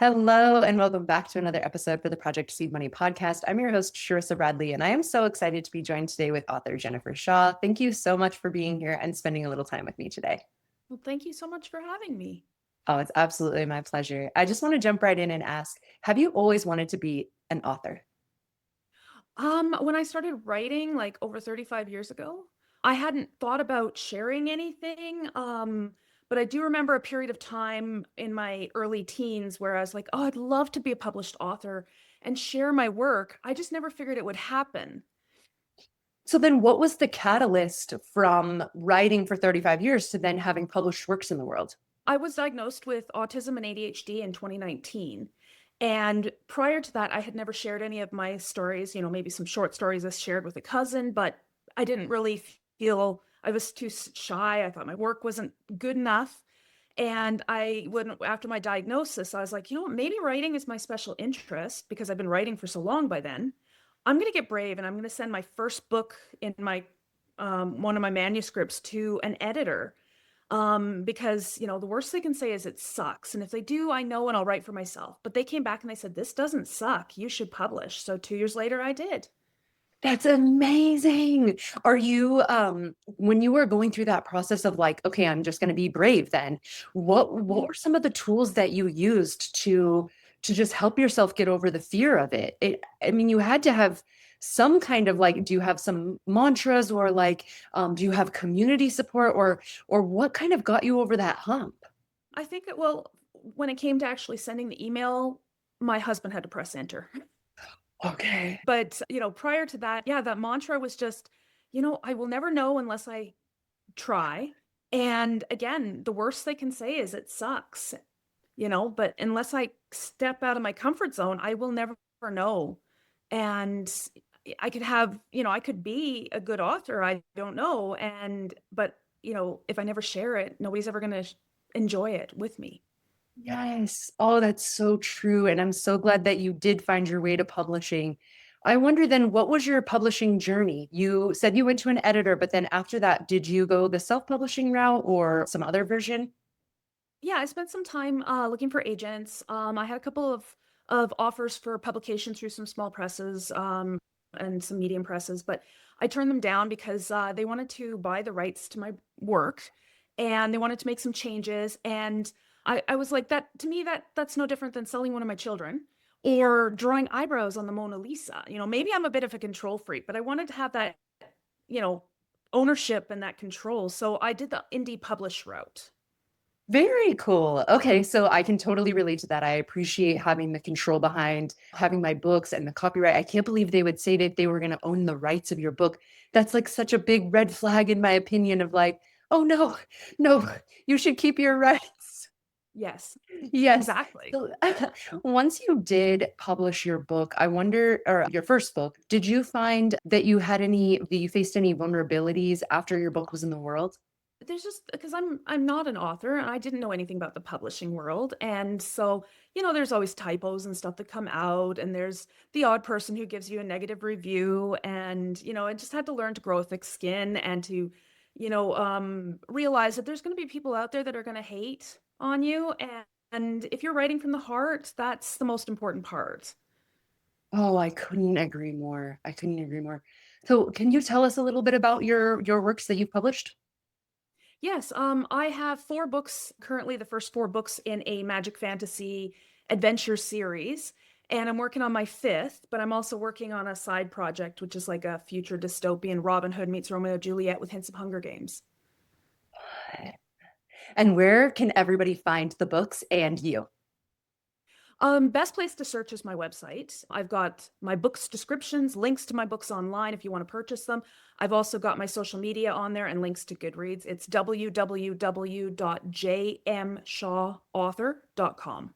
Hello, and welcome back to another episode for the Project Seed Money podcast. I'm your host, Sharissa Bradley, and I am so excited to be joined today with author Jennifer Shaw. Thank you so much for being here and spending a little time with me today. Well, thank you so much for having me. Oh, it's absolutely my pleasure. I just want to jump right in and ask, have you always wanted to be an author? When I started writing like over 35 years ago, I hadn't thought about sharing anything. But I do remember a period of time in my early teens where I was like, oh, I'd love to be a published author and share my work. I just never figured it would happen. So then what was the catalyst from writing for 35 years to then having published works in the world? I was diagnosed with autism and ADHD in 2019. And prior to that, I had never shared any of my stories, maybe some short stories I shared with a cousin, but I didn't really feel I was too shy. I thought my work wasn't good enough. And after my diagnosis, I was like, maybe writing is my special interest because I've been writing for so long by then. I'm going to get brave and I'm going to send my first book in my one of my manuscripts to an editor because the worst they can say is it sucks, and if they do, I know, and I'll write for myself. But they came back and they said, this doesn't suck, you should publish. So 2 years later I did. That's amazing. Are you, when you were going through that process of like, okay, I'm just going to be brave then, what were some of the tools that you used to just help yourself get over the fear of it? I mean, you had to have some kind of like, do you have some mantras or like, do you have community support or what kind of got you over that hump? I think well, when it came to actually sending the email, my husband had to press enter. Okay. But prior to that, yeah, that mantra was just, I will never know unless I try. And again, the worst they can say is it sucks, but unless I step out of my comfort zone, I will never know. And I could have, I could be a good author, I don't know. But if I never share it, nobody's ever going to enjoy it with me. Yes. Oh, that's so true. And I'm so glad that you did find your way to publishing. I wonder then, what was your publishing journey? You said you went to an editor, but then after that, did you go the self-publishing route or some other version? Yeah, I spent some time looking for agents. I had a couple of offers for publication through some small presses and some medium presses, but I turned them down because they wanted to buy the rights to my work and they wanted to make some changes. And I was like, that to me, that's no different than selling one of my children or drawing eyebrows on the Mona Lisa. Maybe I'm a bit of a control freak, but I wanted to have that, you know, ownership and that control. So I did the indie publish route. Very cool. Okay, so I can totally relate to that. I appreciate having the control behind having my books and the copyright. I can't believe they would say that they were going to own the rights of your book. That's like such a big red flag in my opinion of like, oh no, no, you should keep your rights. Yes, Yes. exactly. So once you did publish your book, I wonder, or your first book, did you find that that you faced any vulnerabilities after your book was in the world? There's just because I'm not an author and I didn't know anything about the publishing world. And so, there's always typos and stuff that come out, and there's the odd person who gives you a negative review. And, I just had to learn to grow a thick skin and to, realize that there's going to be people out there that are going to hate on you. And if you're writing from the heart, that's the most important part. Oh, I couldn't agree more. I couldn't agree more. So can you tell us a little bit about your works that you've published? Yes, I have four books currently, the first four books in a magic fantasy adventure series, and I'm working on my fifth, but I'm also working on a side project, which is like a future dystopian Robin Hood meets Romeo and Juliet with hints of Hunger Games. And where can everybody find the books and you? Best place to search is my website. I've got my books descriptions, links to my books online if you want to purchase them. I've also got my social media on there and links to Goodreads. It's www.jmshawauthor.com.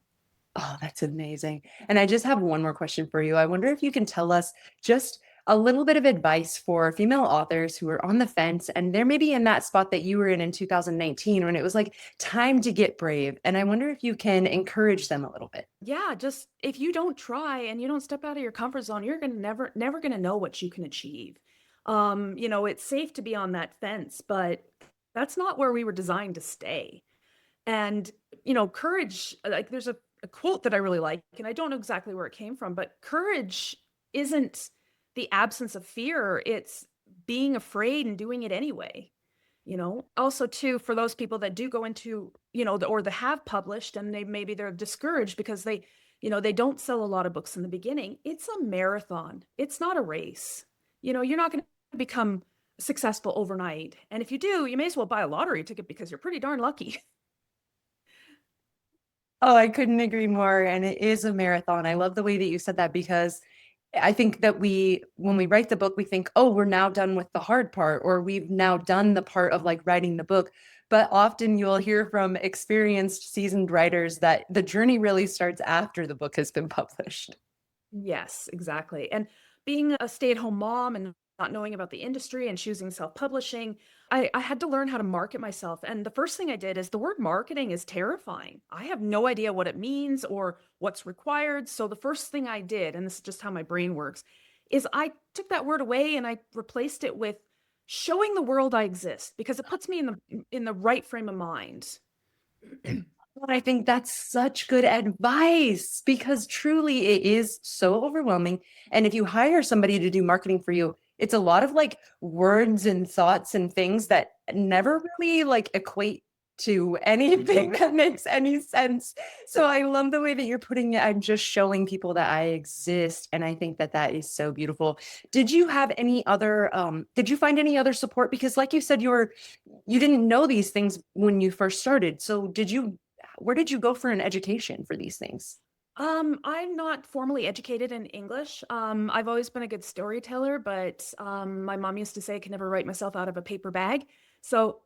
Oh, that's amazing. And I just have one more question for you. I wonder if you can tell us just a little bit of advice for female authors who are on the fence and they're maybe in that spot that you were in 2019 when it was like time to get brave. And I wonder if you can encourage them a little bit. Yeah, just if you don't try and you don't step out of your comfort zone, you're gonna never gonna know what you can achieve. It's safe to be on that fence, but that's not where we were designed to stay. And courage, like a quote that I really like, and I don't know exactly where it came from, but courage isn't the absence of fear, it's being afraid and doing it anyway. Also too, for those people that do go into, or they have published and maybe they're discouraged because they don't sell a lot of books in the beginning. It's a marathon. It's not a race. You're not going to become successful overnight. And if you do, you may as well buy a lottery ticket because you're pretty darn lucky. Oh, I couldn't agree more. And it is a marathon. I love the way that you said that because I think that when we write the book, we think, oh, we're now done with the hard part, or we've now done the part of like writing the book. But often you'll hear from experienced, seasoned writers that the journey really starts after the book has been published. Yes, exactly. And being a stay-at-home mom and not knowing about the industry and choosing self-publishing, I had to learn how to market myself. And the first thing I did is the word marketing is terrifying. I have no idea what it means or what's required. So the first thing I did, and this is just how my brain works, is I took that word away and I replaced it with showing the world I exist because it puts me in the right frame of mind. But I think that's such good advice because truly it is so overwhelming. And if you hire somebody to do marketing for you, it's a lot of like words and thoughts and things that never really like equate to anything that makes any sense. So I love the way that you're putting it. I'm just showing people that I exist. And I think that that is so beautiful. Did you have any other, did you find any other support? Because like you said, you didn't know these things when you first started. So where did you go for an education for these things? I'm not formally educated in English. I've always been a good storyteller, but my mom used to say I could never write myself out of a paper bag. So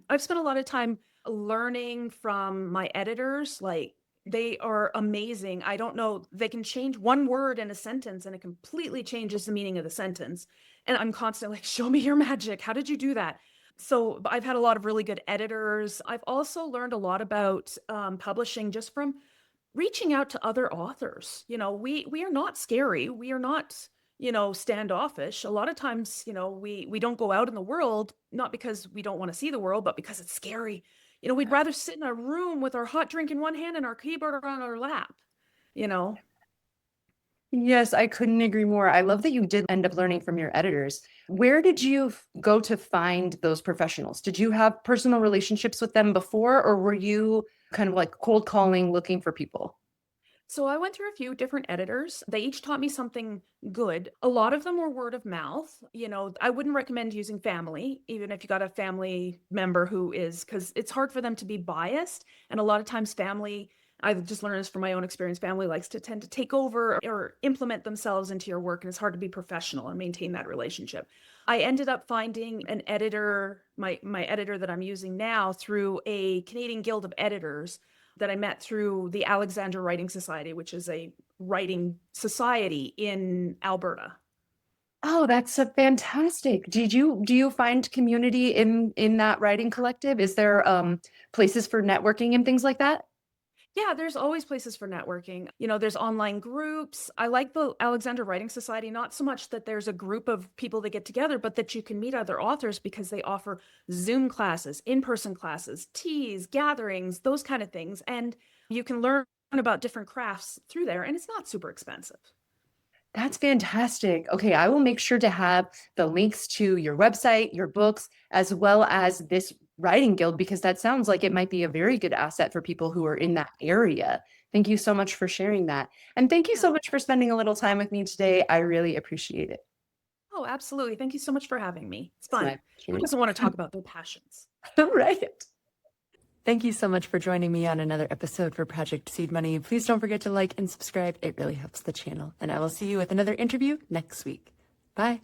I've spent a lot of time learning from my editors. Like they are amazing. I don't know, they can change one word in a sentence and it completely changes the meaning of the sentence. And I'm constantly like, show me your magic. How did you do that? So I've had a lot of really good editors. I've also learned a lot about publishing just from reaching out to other authors. We are not scary. We are not, standoffish. A lot of times, we don't go out in the world, not because we don't want to see the world, but because it's scary. We'd rather sit in a room with our hot drink in one hand and our keyboard on our lap, you know. Yes, I couldn't agree more. I love that you did end up learning from your editors. Where did you go to find those professionals? Did you have personal relationships with them before, or were you kind of like cold calling, looking for people? So I went through a few different editors. They each taught me something good. A lot of them were word of mouth. I wouldn't recommend using family, even if you got a family member who is, because it's hard for them to be biased. And a lot of times, family, I've just learned this from my own experience, family likes to tend to take over or implement themselves into your work. And it's hard to be professional and maintain that relationship. I ended up finding an editor, my editor that I'm using now, through a Canadian Guild of Editors that I met through the Alexander Writing Society, which is a writing society in Alberta. Oh, that's a fantastic. Do you find community in that writing collective? Is there places for networking and things like that? Yeah, there's always places for networking. There's online groups. I like the Alexander Writing Society, not so much that there's a group of people that get together, but that you can meet other authors because they offer Zoom classes, in-person classes, teas, gatherings, those kind of things. And you can learn about different crafts through there, and it's not super expensive. That's fantastic. Okay, I will make sure to have the links to your website, your books, as well as this writing guild, because that sounds like it might be a very good asset for people who are in that area. Thank you so much for sharing that. And thank you Yeah. so much for spending a little time with me today. I really appreciate it. Oh, absolutely. Thank you so much for having me. It's It's fun. my Who pleasure. doesn't want to talk about their passions? Right. Thank you so much for joining me on another episode for Project Seed Money. Please don't forget to like and subscribe. It really helps the channel. And I will see you with another interview next week. Bye.